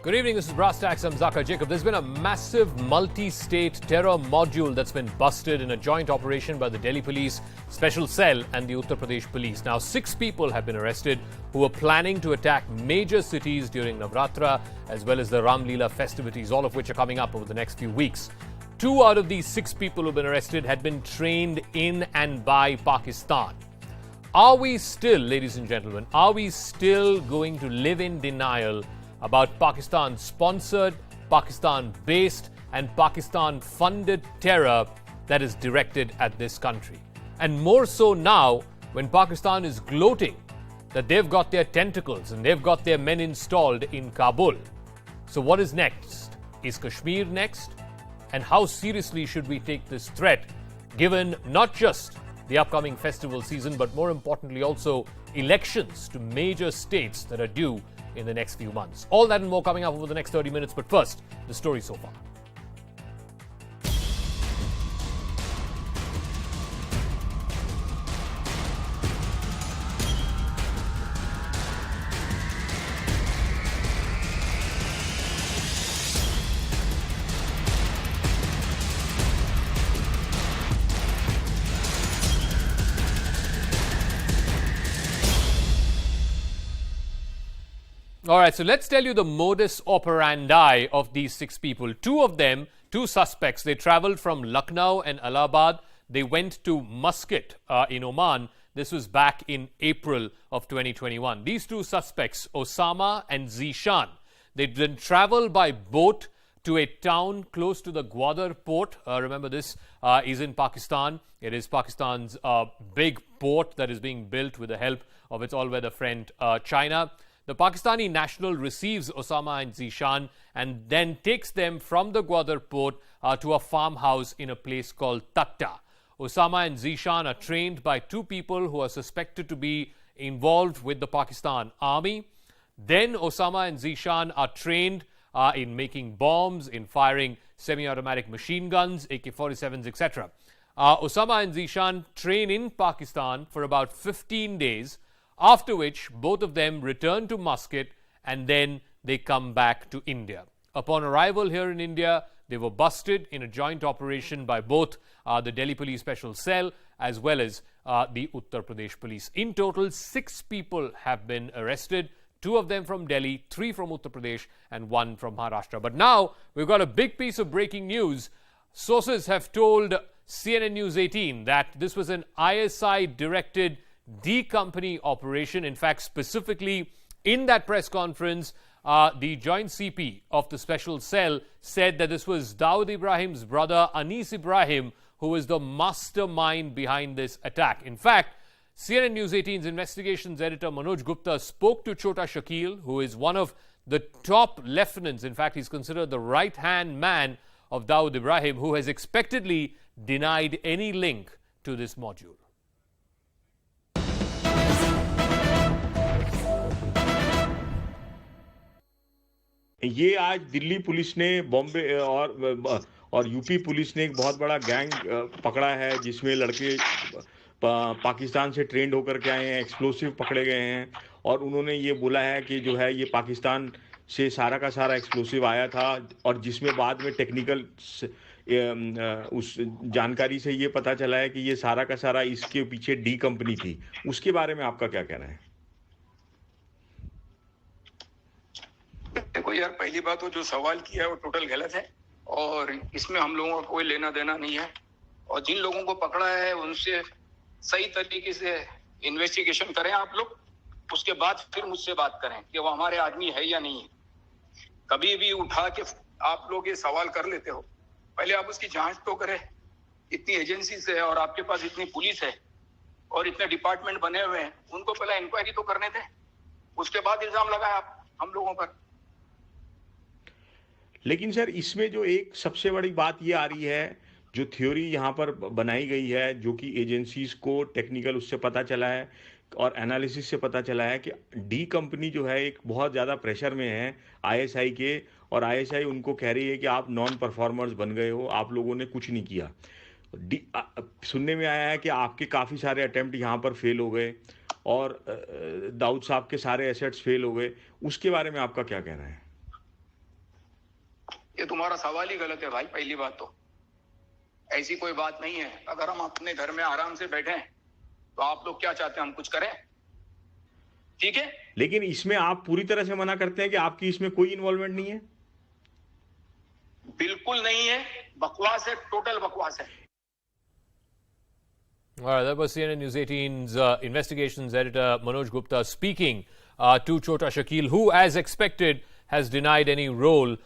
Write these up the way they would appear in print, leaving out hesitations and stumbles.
Good evening, this is Brass Tacks. I'm Zaka Jacob. There's been a massive multi-state terror module that's been busted in a joint operation by the Delhi Police Special Cell and the Uttar Pradesh Police. Now, 6 people have been arrested who were planning to attack major cities during Navratra as well as the Ram Leela festivities, all of which are coming up over the next few weeks. 2 out of these 6 people who've been arrested had been trained in and by Pakistan. Are we still, ladies and gentlemen, are we still going to live in denial about Pakistan-sponsored, Pakistan-based and Pakistan-funded terror that is directed at this country? And more so now when Pakistan is gloating that they've got their tentacles and they've got their men installed in Kabul. So what is next? Is Kashmir next? And how seriously should we take this threat, given not just the upcoming festival season, but more importantly also elections to major states that are due in the next few months? All that and more coming up over the next 30 minutes. But first, the story so far. All right, so let's tell you the modus operandi of these 6 people. 2 of them, 2 suspects, they traveled from Lucknow and Allahabad. They went to Muscat in Oman. This was back in April of 2021. These 2 suspects, Osama and Zishan, they then traveled by boat to a town close to the Gwadar port. Remember, this is in Pakistan. It is Pakistan's big port that is being built with the help of its all-weather friend China. The Pakistani national receives Osama and Zishan and then takes them from the Gwadar port to a farmhouse in a place called Tatta. Osama and Zishan are trained by 2 people who are suspected to be involved with the Pakistan army. Then Osama and Zishan are trained in making bombs, in firing semi-automatic machine guns, AK-47s, etc. Osama and Zishan train in Pakistan for about 15 days, after which both of them return to Muscat and then they come back to India. Upon arrival here in India, they were busted in a joint operation by both the Delhi Police Special Cell as well as the Uttar Pradesh Police. In total, 6 people have been arrested, 2 of them from Delhi, 3 from Uttar Pradesh and 1 from Maharashtra. But now we've got a big piece of breaking news. Sources have told CNN News 18 that this was an ISI-directed D-Company operation. In fact, specifically in that press conference, the joint CP of the Special Cell said that this was Dawood Ibrahim's brother, Anis Ibrahim, who was the mastermind behind this attack. In fact, CNN News 18's investigations editor Manoj Gupta spoke to Chota Shakil, who is one of the top lieutenants. In fact, he's considered the right-hand man of Dawood Ibrahim, who has expectedly denied any link to this module. ये आज Delhi police ने बॉम्बे और UP police ने एक बहुत बड़ा gang पकड़ा है, जिसमें लड़के पाकिस्तान से ट्रेंड होकर के आए हैं, एक्सप्लोसिव पकड़े गए हैं और उन्होंने ये बोला है कि जो है ये पाकिस्तान से सारा का सारा एक्सप्लोसिव आया था और जिसमें बाद में टेक्निकल उस जानकारी से ये पता चला है कि ये सारा का सारा इसके पीछे डी कंपनी थी। उसके बारे में आपका क्या कहना है? देखो यार, पहली बात तो जो सवाल किया है वो टोटल गलत है और इसमें हम लोगों का कोई लेना देना नहीं है। और जिन लोगों को पकड़ा है उनसे सही तरीके से इन्वेस्टिगेशन करें आप लोग, उसके बाद फिर मुझसे बात करें कि वो हमारे आदमी है या नहीं है। कभी भी उठा के आप लोग ये सवाल कर लेते हो, पहले आप उसकी जांच तो करें। इतनी एजेंसी है और आपके पास इतनी पुलिस है और इतने डिपार्टमेंट बने हुए हैं, उनको पहले इंक्वायरी तो करने दें, उसके बाद इल्जाम लगाए आप हम लोगों पर। लेकिन सर, इसमें जो एक सबसे बड़ी बात ये आ रही है, जो थ्योरी यहाँ पर बनाई गई है, जो कि एजेंसीज को टेक्निकल उससे पता चला है और एनालिसिस से पता चला है कि डी कंपनी जो है एक बहुत ज़्यादा प्रेशर में है आईएसआई के, और आईएसआई उनको कह रही है कि आप नॉन परफॉर्मर्स बन गए हो, आप लोगों ने कुछ नहीं किया। सुनने में आया है कि आपके काफ़ी सारे अटेम्प्ट यहाँ पर फेल हो गए और दाऊद साहब के सारे एसेट्स फेल हो गए। उसके बारे में आपका क्या कहना है? ये तुम्हारा सवाल ही गलत है भाई। पहली बात तो ऐसी कोई बात नहीं है। अगर हम अपने घर में आराम से बैठे तो आप लोग क्या चाहते हैं हम कुछ करें? ठीक है, लेकिन इसमें आप पूरी तरह से मना करते हैं कि आपकी इसमें कोई इन्वॉल्वमेंट नहीं है? बिल्कुल नहीं है, बकवास है, टोटल बकवास है। All right, that was CNN News 18's investigations editor Manoj Gupta speaking to Chota Shakil, who, as expected, has denied any role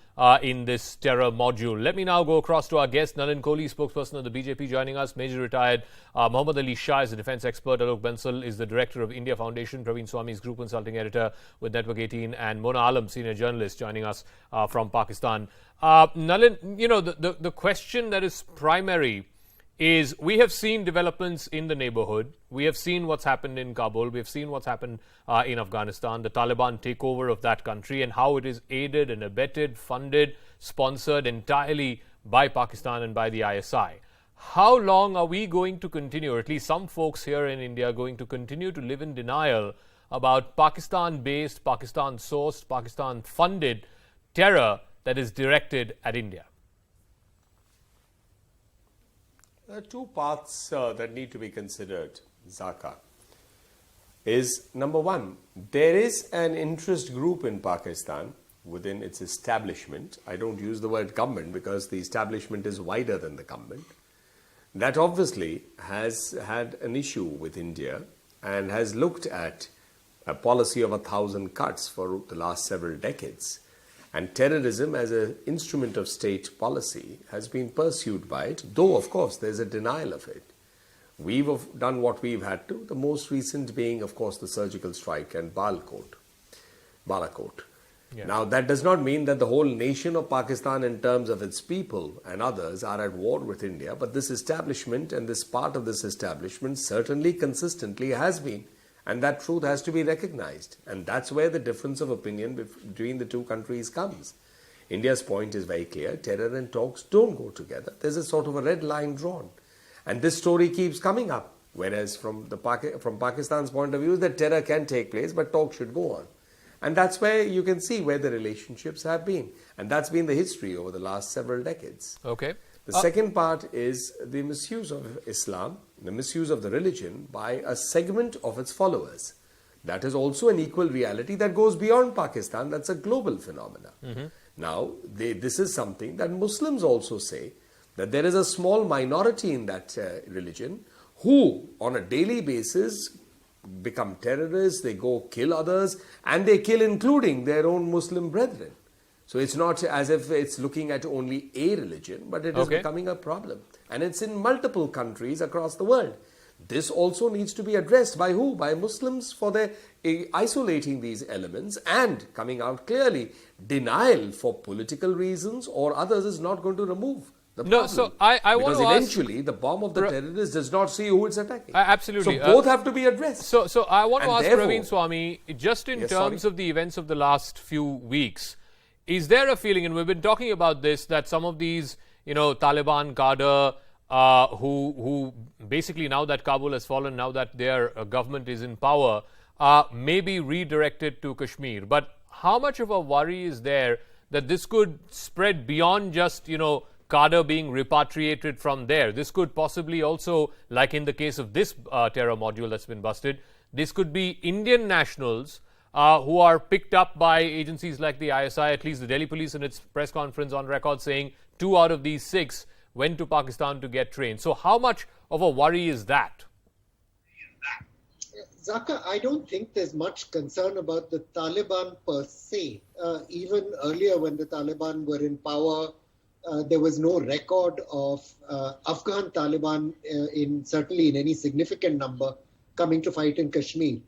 in this terror module. Let me now go across to our guest, Nalin Kohli, spokesperson of the BJP, joining us. Major retired Mohammad Ali Shah is a defense expert. Alok Bansal is the director of India Foundation. Praveen Swami is group consulting editor with Network 18. And Mona Alam, senior journalist, joining us from Pakistan. Nalin, you know, the question that is primary is we have seen developments in the neighborhood. We have seen what's happened in Kabul. We have seen what's happened in Afghanistan, the Taliban takeover of that country, and how it is aided and abetted, funded, sponsored entirely by Pakistan and by the ISI. How long are we going to continue, or at least some folks here in India are going to continue to live in denial about Pakistan-based, Pakistan-sourced, Pakistan-funded terror that is directed at India? There are two paths that need to be considered, Zaka. Is number one, there is an interest group in Pakistan within its establishment. I don't use the word government because the establishment is wider than the government. That obviously has had an issue with India and has looked at a policy of 1,000 cuts for the last several decades. And terrorism as an instrument of state policy has been pursued by it, though of course there's a denial of it. We've done what we've had to, the most recent being of course the surgical strike and Balakot. Yeah. Now that does not mean that the whole nation of Pakistan in terms of its people and others are at war with India, but this establishment and this part of this establishment certainly consistently has been. And that truth has to be recognized. And that's where the difference of opinion between the two countries comes. India's point is very clear. Terror and talks don't go together. There's a sort of a red line drawn. And this story keeps coming up. Whereas from Pakistan's point of view, that terror can take place, but talk should go on. And that's where you can see where the relationships have been. And that's been the history over the last several decades. Okay. The second part is the misuse of Islam, the misuse of the religion by a segment of its followers. That is also an equal reality that goes beyond Pakistan. That's a global phenomenon. Mm-hmm. Now, this is something that Muslims also say, that there is a small minority in that religion who, on a daily basis, become terrorists, they go kill others, and they kill including their own Muslim brethren. So it's not as if it's looking at only a religion, but it is becoming a problem. And it's in multiple countries across the world. This also needs to be addressed by who? By Muslims for their isolating these elements and coming out clearly. Denial for political reasons or others is not going to remove the problem. No, so I want to ask... Because eventually the bomb of the terrorist does not see who it's attacking. Absolutely. So both have to be addressed. So I want to ask Praveen Swami, just in terms of the events of the last few weeks, is there a feeling, and we've been talking about this, that some of these, Taliban cadre who basically now that Kabul has fallen, now that their government is in power, may be redirected to Kashmir. But how much of a worry is there that this could spread beyond just, cadre being repatriated from there? This could possibly also, like in the case of this terror module that's been busted, this could be Indian nationals who are picked up by agencies like the ISI. At least the Delhi police in its press conference on record saying 2 out of these 6 went to Pakistan to get trained. So how much of a worry is that? Zaka, I don't think there's much concern about the Taliban per se. Even earlier when the Taliban were in power, there was no record of Afghan Taliban certainly in any significant number coming to fight in Kashmir.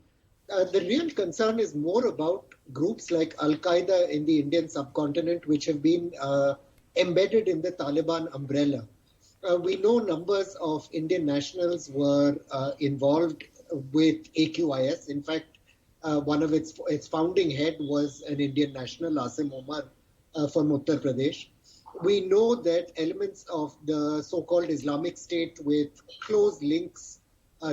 The real concern is more about groups like al-qaeda in the Indian subcontinent, which have been embedded in the Taliban umbrella. We know numbers of Indian nationals were involved with AQIS. In fact, one of its founding head was an Indian national, Asim Omar, from Uttar Pradesh. We know that elements of the so-called Islamic State with close links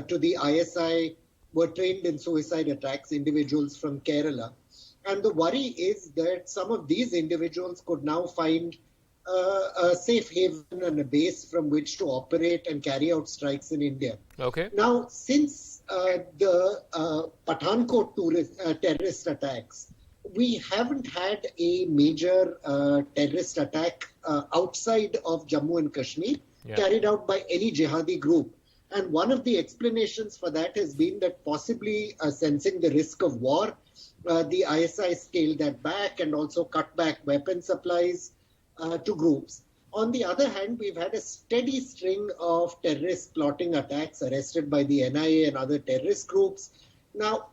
to the ISI were trained in suicide attacks, individuals from Kerala. And the worry is that some of these individuals could now find a safe haven and a base from which to operate and carry out strikes in India. Okay. Now, since the Pathankot terrorist attacks, we haven't had a major terrorist attack outside of Jammu and Kashmir carried out by any jihadi group. And one of the explanations for that has been that possibly sensing the risk of war, the ISI scaled that back and also cut back weapon supplies to groups. On the other hand, we've had a steady string of terrorist plotting attacks arrested by the NIA and other terrorist groups. Now,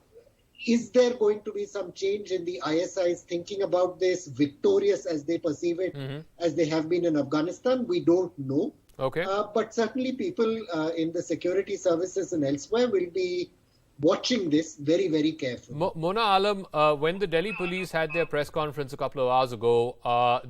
is there going to be some change in the ISI's thinking about this, victorious as they perceive it, as they have been in Afghanistan? We don't know. Okay. But certainly people in the security services and elsewhere will be watching this very, very carefully. Mona Alam, when the Delhi police had their press conference a couple of hours ago,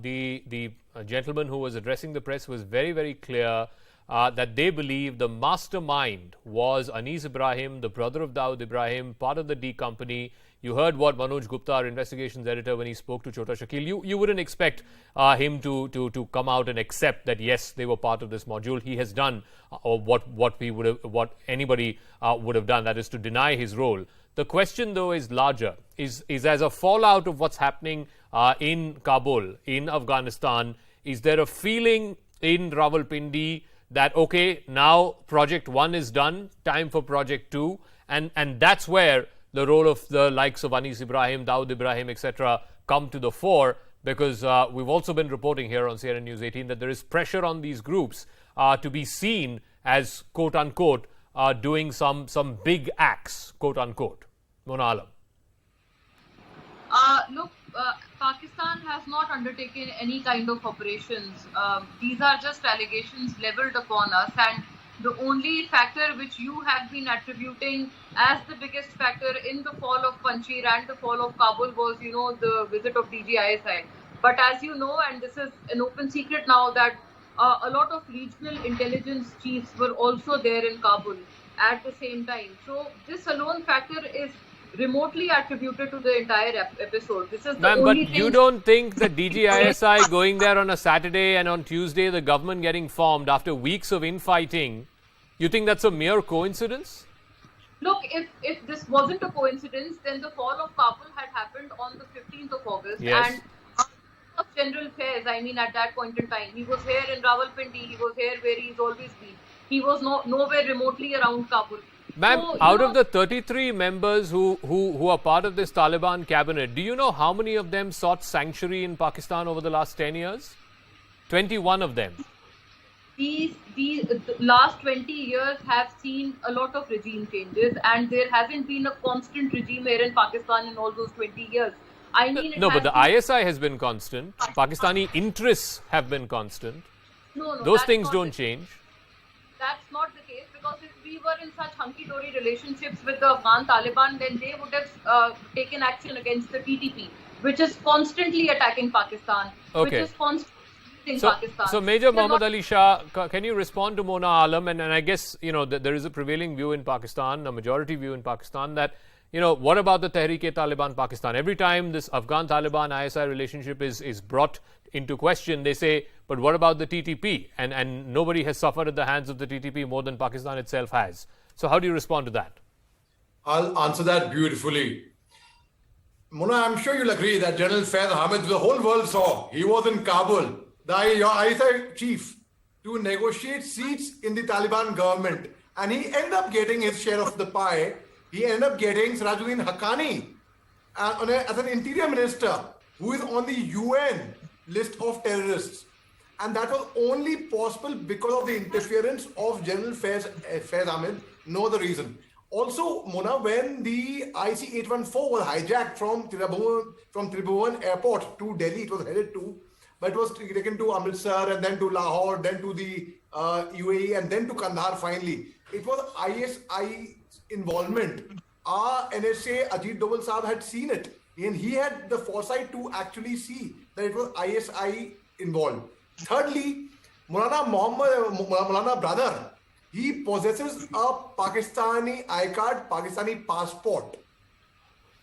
the gentleman who was addressing the press was very, very clear that they believe the mastermind was Anis Ibrahim, the brother of Dawood Ibrahim, part of the D Company. You heard what Manoj Gupta, our investigations editor, when he spoke to Chota Shakil. You wouldn't expect him to come out and accept that yes, they were part of this module. He has done what anybody would have done, that is to deny his role. The question, though, is larger. Is as a fallout of what's happening in Kabul, in Afghanistan, is there a feeling in Rawalpindi that okay, now Project 1 is done, time for Project 2, and that's where the role of the likes of Anis Ibrahim, Dawood Ibrahim, etc. come to the fore, because we've also been reporting here on CNN News 18 that there is pressure on these groups to be seen as quote-unquote doing some big acts, quote-unquote. Mona Alam. Look, Pakistan has not undertaken any kind of operations. These are just allegations leveled upon us, and the only factor which you have been attributing as the biggest factor in the fall of Panjshir and the fall of Kabul was, the visit of DGISI. But as you know, and this is an open secret now, that a lot of regional intelligence chiefs were also there in Kabul at the same time. So this alone factor is remotely attributed to the entire episode. This is the only but you don't think that DGISI going there on a Saturday and on Tuesday the government getting formed after weeks of infighting, you think that's a mere coincidence? Look, if this wasn't a coincidence, then the fall of Kabul had happened on the 15th of August. Yes. And General Affairs, at that point in time, he was here in Rawalpindi, he was here where he's always been. He was nowhere remotely around Kabul. Ma'am, So, out of the 33 members who are part of this Taliban cabinet, do you know how many of them sought sanctuary in Pakistan over the last 10 years? 21 of them. The last 20 years have seen a lot of regime changes, and there hasn't been a constant regime here in Pakistan in all those 20 years. But the ISI has been constant. Pakistani interests have been constant. No, those things don't change. That's not the case, because if we were in such hunky-dory relationships with the Afghan Taliban, then they would have taken action against the TTP, which is constantly attacking Pakistan, which is constantly in Pakistan. So Major Muhammad Ali Shah, can you respond to Mona Alam? And I guess, there is a prevailing view in Pakistan, a majority view in Pakistan, that, what about the Tehreek-e-Taliban Pakistan? Every time this Afghan-Taliban-ISI relationship is brought into question, they say, but what about the TTP? And nobody has suffered at the hands of the TTP more than Pakistan itself has. So how do you respond to that? I'll answer that beautifully. Mona, I'm sure you'll agree that General Faiz Ahmed, the whole world saw, he was in Kabul, your ISI chief, to negotiate seats in the Taliban government. And he ended up getting his share of the pie. He ended up getting Sirajuddin Haqqani as an interior minister who is on the UN list of terrorists. And that was only possible because of the interference of General Faiz Ahmed, no other reason. Also, Mona, when the IC-814 was hijacked from Tribhuvan Airport to Delhi, it was headed to, but it was taken to Amritsar and then to Lahore, then to the UAE and then to Kandahar finally. It was ISI involvement. Our NSA, Ajit Doval Saab, had seen it. And he had the foresight to actually see that it was ISI involved. Thirdly, Maulana brother, he possesses a Pakistani iCard, Pakistani passport.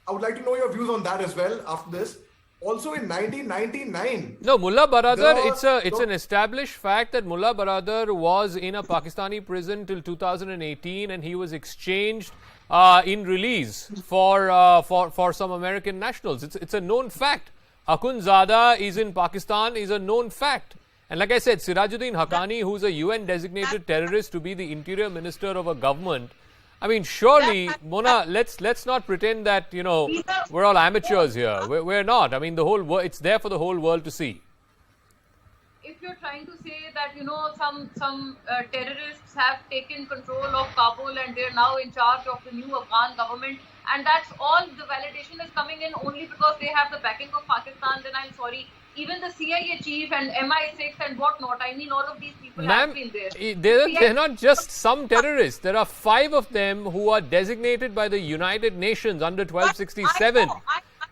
I would like to know your views on that as well after this. Also in 1999. No, Mullah Baradar, The- it's an established fact that Mullah Baradar was in a Pakistani prison till 2018, and he was exchanged in release for some American nationals. It's a known fact. Akhundzada is in Pakistan is a known fact. And like I said, Sirajuddin Haqqani, who's a UN designated terrorist to be the interior minister of a government. I mean, surely, Mona, let's not pretend that, we're all amateurs here. We're not. I mean, it's there for the whole world to see. If you're trying to say that, some terrorists have taken control of Kabul and they're now in charge of the new Afghan government, and that's all the validation is coming in only because they have the backing of Pakistan, then I'm sorry. Even the CIA chief and MI6 and whatnot, I mean, all of these people have been there. They're not just some terrorists. There are 5 of them who are designated by the United Nations under 1267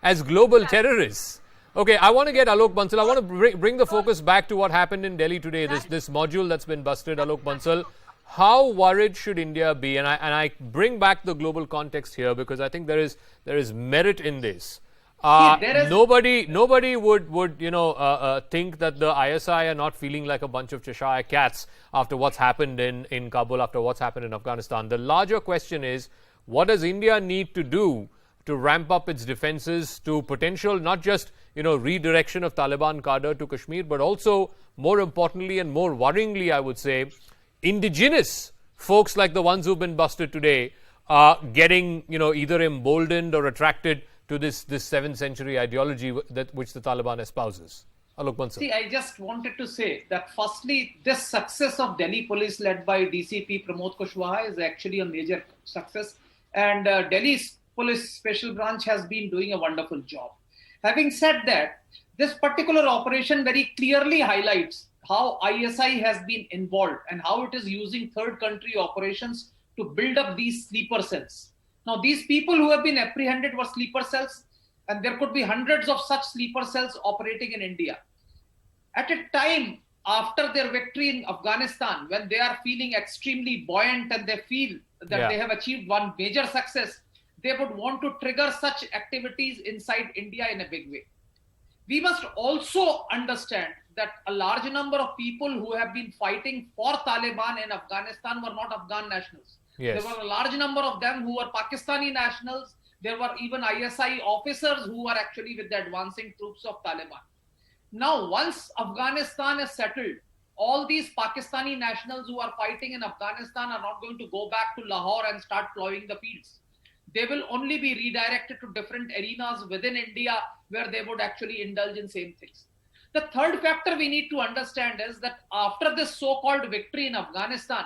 as global terrorists. Okay, I want to get Alok Bansal. I want to bring the focus back to what happened in Delhi today, this module that's been busted. Alok Bansal, how worried should India be? And I bring back the global context here because I think there is merit in this. Nobody would think that the ISI are not feeling like a bunch of Cheshire cats after what's happened in Kabul, after what's happened in Afghanistan. The larger question is, what does India need to do to ramp up its defenses to potential, not just redirection of Taliban cadre to Kashmir, but also, more importantly and more worryingly, I would say, indigenous folks like the ones who've been busted today getting either emboldened or attracted to this 7th century ideology which the Taliban espouses. Alok Bansal. See, I just wanted to say that firstly, this success of Delhi police led by DCP Pramod Kushwaha is actually a major success, and Delhi's police special branch has been doing a wonderful job. Having said that, this particular operation very clearly highlights how ISI has been involved and how it is using third country operations to build up these sleeper cells. Now, these people who have been apprehended were sleeper cells, and there could be hundreds of such sleeper cells operating in India. At a time after their victory in Afghanistan, when they are feeling extremely buoyant and they feel that they have achieved one major success, they would want to trigger such activities inside India in a big way. We must also understand that a large number of people who have been fighting for Taliban in Afghanistan were not Afghan nationals. Yes. There were a large number of them who were Pakistani nationals. There were even ISI officers who were actually with the advancing troops of Taliban. Now, once Afghanistan is settled, all these Pakistani nationals who are fighting in Afghanistan are not going to go back to Lahore and start plowing the fields. They will only be redirected to different arenas within India where they would actually indulge in same things. The third factor we need to understand is that after this so-called victory in Afghanistan,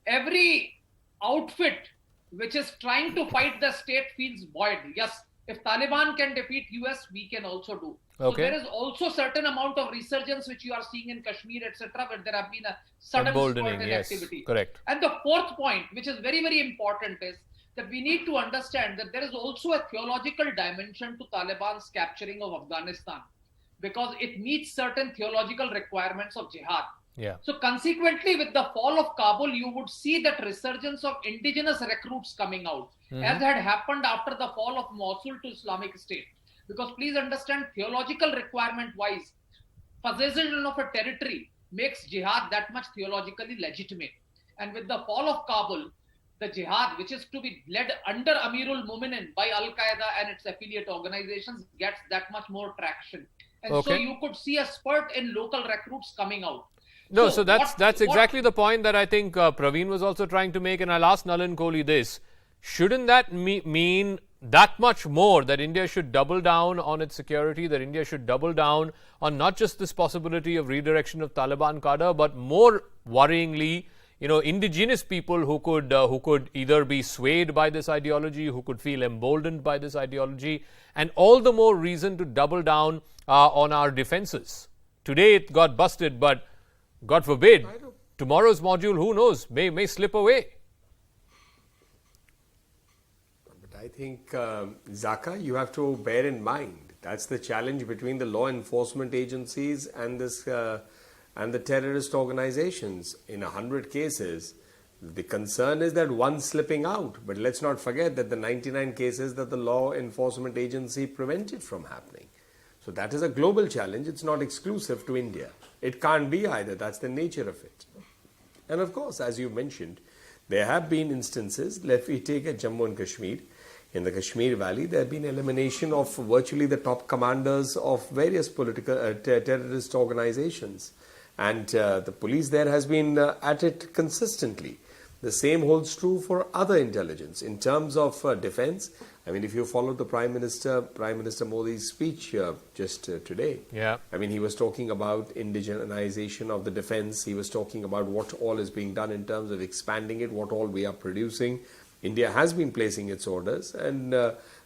every outfit which is trying to fight the state feels buoyed. Yes, if Taliban can defeat US, we can also do. Okay. So there is also certain amount of resurgence which you are seeing in Kashmir, etc., where there have been a sudden spurt in activity. Correct. And the fourth point, which is very, very important, is that we need to understand that there is also a theological dimension to Taliban's capturing of Afghanistan, because it meets certain theological requirements of jihad. Yeah. So consequently, with the fall of Kabul, you would see that resurgence of indigenous recruits coming out, as had happened after the fall of Mosul to Islamic State. Because please understand, theological requirement-wise, possession of a territory makes jihad that much theologically legitimate. And with the fall of Kabul, the jihad, which is to be led under Amirul Mu'minin by al-qaeda and its affiliate organizations, gets that much more traction. And so you could see a spurt in local recruits coming out. No, so that's exactly the point that I think Praveen was also trying to make, and I'll ask Nalin Kohli this. Shouldn't that mean that much more that India should double down on its security, that India should double down on not just this possibility of redirection of Taliban cadre, but more worryingly, indigenous people who could either be swayed by this ideology, who could feel emboldened by this ideology, and all the more reason to double down on our defenses. Today it got busted, but God forbid, tomorrow's module, who knows, may slip away. But I think, Zaka, you have to bear in mind, that's the challenge between the law enforcement agencies and and the terrorist organizations. In 100 cases, the concern is that one's slipping out. But let's not forget that the 99 cases that the law enforcement agency prevented from happening. So that is a global challenge. It's not exclusive to India. It can't be either. That's the nature of it. And of course, as you mentioned, there have been instances, let me take a Jammu and Kashmir. In the Kashmir Valley, there have been elimination of virtually the top commanders of various political terrorist organizations. And the police there has been at it consistently. The same holds true for other intelligence. In terms of defense, I mean, if you follow the Prime Minister Modi's speech just today, I mean, he was talking about indigenization of the defense. He was talking about what all is being done in terms of expanding it, what all we are producing. India has been placing its orders, and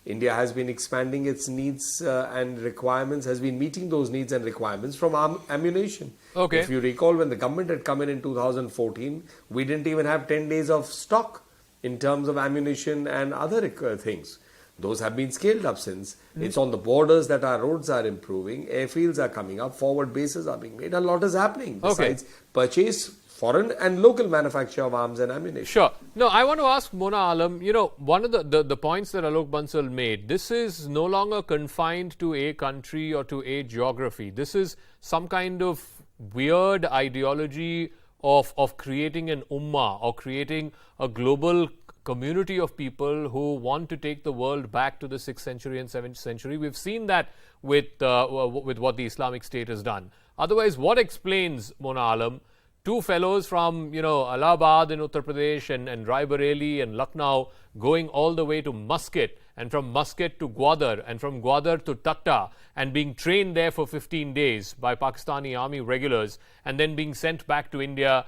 India has been expanding its needs and requirements, has been meeting those needs and requirements from ammunition. Okay. If you recall, when the government had come in 2014, we didn't even have 10 days of stock in terms of ammunition and other things. Those have been scaled up since. It's on the borders that our roads are improving, airfields are coming up, forward bases are being made. A lot is happening besides purchase foreign and local manufacture of arms and ammunition. Sure. No, I want to ask Mona Alam, you know, one of the points that Alok Bansal made, this is no longer confined to a country or to a geography. This is some kind of weird ideology of creating an ummah or creating a global community of people who want to take the world back to the 6th century and 7th century. We've seen that with what the Islamic State has done. Otherwise, what explains, Mona Alam, two fellows from, you know, Allahabad in Uttar Pradesh and Rai Bareli and Lucknow going all the way to Muscat, and from Muscat to Gwadar, and from Gwadar to Tatta, and being trained there for 15 days by Pakistani army regulars, and then being sent back to India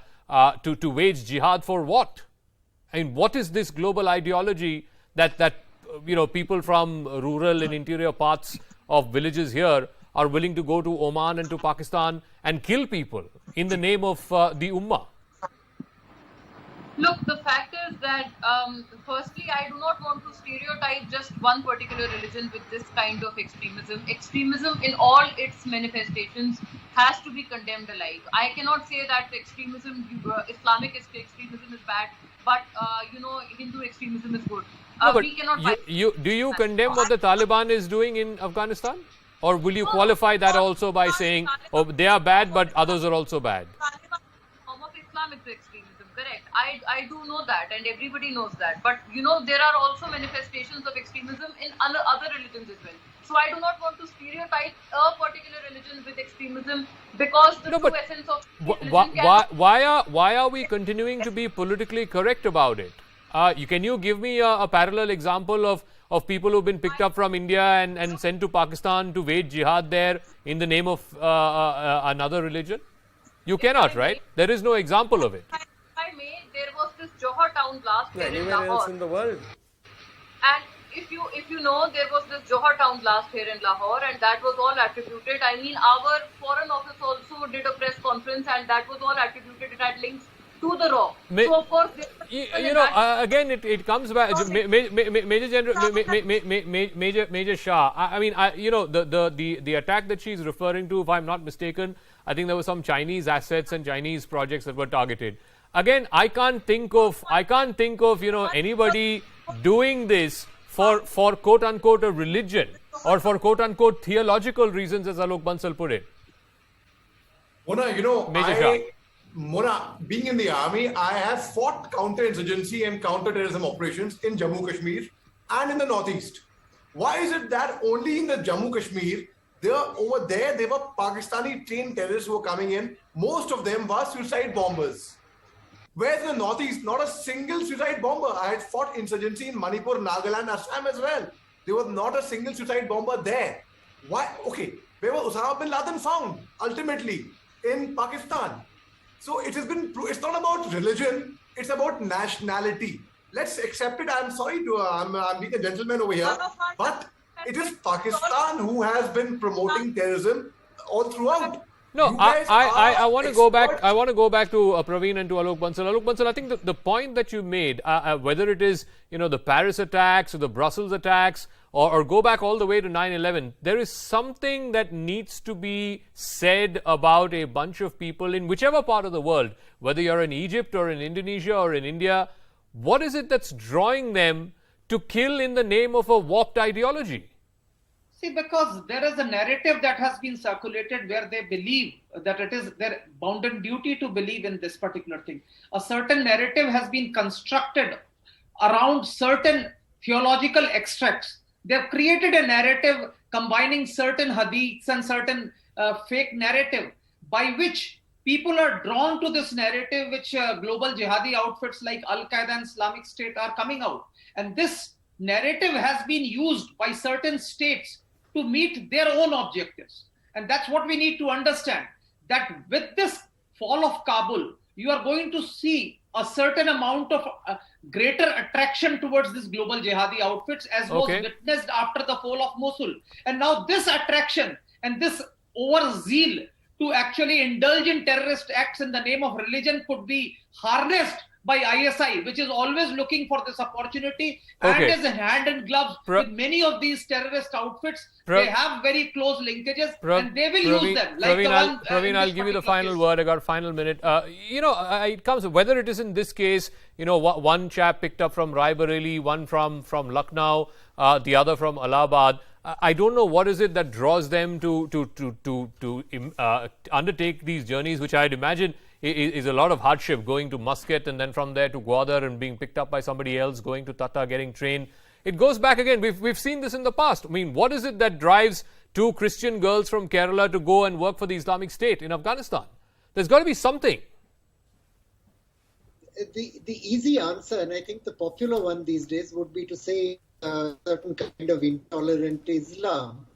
to wage jihad for what? I mean, what is this global ideology that you know, people from rural and interior parts of villages here are willing to go to Oman and to Pakistan and kill people in the name of the Ummah? Look, the fact is that, firstly, I do not want to stereotype just one particular religion with this kind of extremism. Extremism in all its manifestations has to be condemned alike. I cannot say that extremism, Islamic extremism is bad, but, you know, Hindu extremism is good. No, but we cannot do you condemn what the Taliban is doing in Afghanistan? Or will you qualify that also by saying, oh, they are bad, but others are also bad? Form of Islamic extremism, correct. I do know that, and everybody knows that. But, you know, there are also manifestations of extremism in other religions as well. So I do not want to stereotype a particular religion with extremism, because the true essence of why are we continuing to be politically correct about it? Can you give me a parallel example of people who've been picked up from India and sent to Pakistan to wage jihad there in the name of another religion? You cannot, right? There is no example of it. If I may, there was this Johar town blast here in Anywhere Lahore. else in the world. And if you know, there was this Johar town blast here in Lahore, and that was all attributed. I mean, our foreign office also did a press conference, and that was all attributed. It had links to the raw. So of course, you know, again, it comes back. Major General, Major Shah. I mean, you know, the attack that she's referring to, if I'm not mistaken, I think there were some Chinese assets and Chinese projects that were targeted. Again, I can't think of you know, anybody doing this for quote unquote a religion or for quote unquote theological reasons, as Alok Bansal put it. Mona, you know, Major Shah. Mona, being in the army, I have fought counterinsurgency and counter-terrorism operations in Jammu Kashmir and in the Northeast. Why is it that only in the Jammu Kashmir, over there, there were Pakistani trained terrorists who were coming in. Most of them were suicide bombers. Whereas in the Northeast, not a single suicide bomber. I had fought insurgency in Manipur, Nagaland, Assam as well. There was not a single suicide bomber there. Why? Okay, where was Osama bin Laden found? Ultimately, in Pakistan. So it has been, it's not about religion, it's about nationality. Let's accept it. I'm sorry to, I'm being a gentleman over here, but it is Pakistan who has been promoting terrorism all throughout. No, I want to go back. I want to go back to Praveen and to Alok Bansal. Alok Bansal, I think the point that you made, whether it is, you know, the Paris attacks or the Brussels attacks, or go back all the way to 9/11, there is something that needs to be said about a bunch of people in whichever part of the world, whether you're in Egypt or in Indonesia or in India. What is it that's drawing them to kill in the name of a warped ideology? See, because there is a narrative that has been circulated where they believe that it is their bounden duty to believe in this particular thing. A certain narrative has been constructed around certain theological extracts. They've created a narrative combining certain hadiths and certain fake narrative by which people are drawn to this narrative, which global jihadi outfits like al-qaeda and Islamic State are coming out. And this narrative has been used by certain states to meet their own objectives. And that's what we need to understand, that with this fall of Kabul, you are going to see a certain amount of greater attraction towards this global jihadi outfits, as was witnessed after the fall of Mosul. And now this attraction and this overzeal to actually indulge in terrorist acts in the name of religion could be harnessed by ISI, which is always looking for this opportunity and is hand in gloves with many of these terrorist outfits. They have very close linkages and they will use them. Like Praveen, I'll give you the final word. I got a final minute. It comes, whether it is in this case, one chap picked up from Raebareli, one from Lucknow, the other from Allahabad. I don't know what is it that draws them to undertake these journeys, which I'd imagine is a lot of hardship, going to Muscat and then from there to Gwadar and being picked up by somebody else, going to Tata, getting trained. It goes back again. We've seen this in the past. I mean, what is it that drives two Christian girls from Kerala to go and work for the Islamic State in Afghanistan? There's got to be something. The easy answer, and I think the popular one these days, would be to say certain kind of intolerant Islam.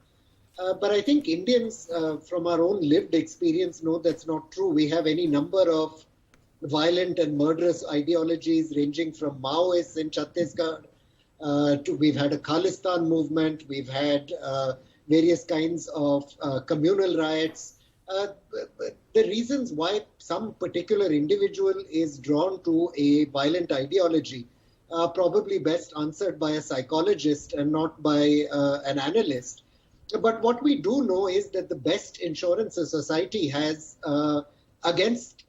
But I think Indians, from our own lived experience, know that's not true. We have any number of violent and murderous ideologies ranging from Maoists in Chhattisgarh to we've had a Khalistan movement, we've had various kinds of communal riots. The reasons why some particular individual is drawn to a violent ideology are probably best answered by a psychologist and not by an analyst. But what we do know is that the best insurance a society has against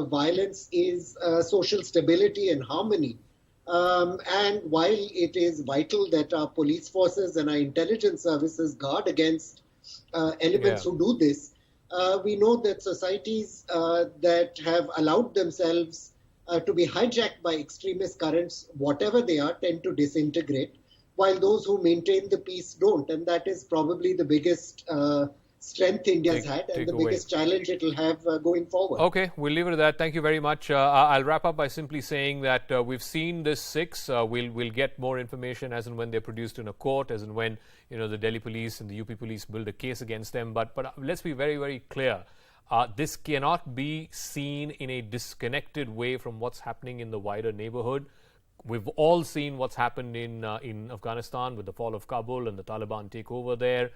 violence is social stability and harmony. And while it is vital that our police forces and our intelligence services guard against elements who do this, we know that societies that have allowed themselves to be hijacked by extremist currents, whatever they are, tend to disintegrate, while those who maintain the peace don't. And that is probably the biggest strength India's had and the biggest challenge it will have going forward. Okay, we'll leave it at that. Thank you very much. I'll wrap up by simply saying that we've seen this 6. We'll get more information as and when they're produced in a court, as and when the Delhi police and the UP police build a case against them. But let's be very, very clear. This cannot be seen in a disconnected way from what's happening in the wider neighborhood. We've all seen what's happened in Afghanistan with the fall of Kabul and the Taliban takeover there.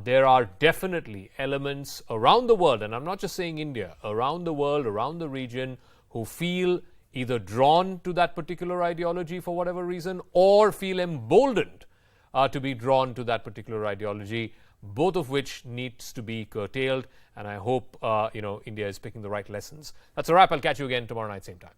There are definitely elements around the world, and I'm not just saying India, around the world, around the region, who feel either drawn to that particular ideology for whatever reason or feel emboldened to be drawn to that particular ideology, both of which needs to be curtailed. And I hope, India is picking the right lessons. That's a wrap. I'll catch you again tomorrow night, same time.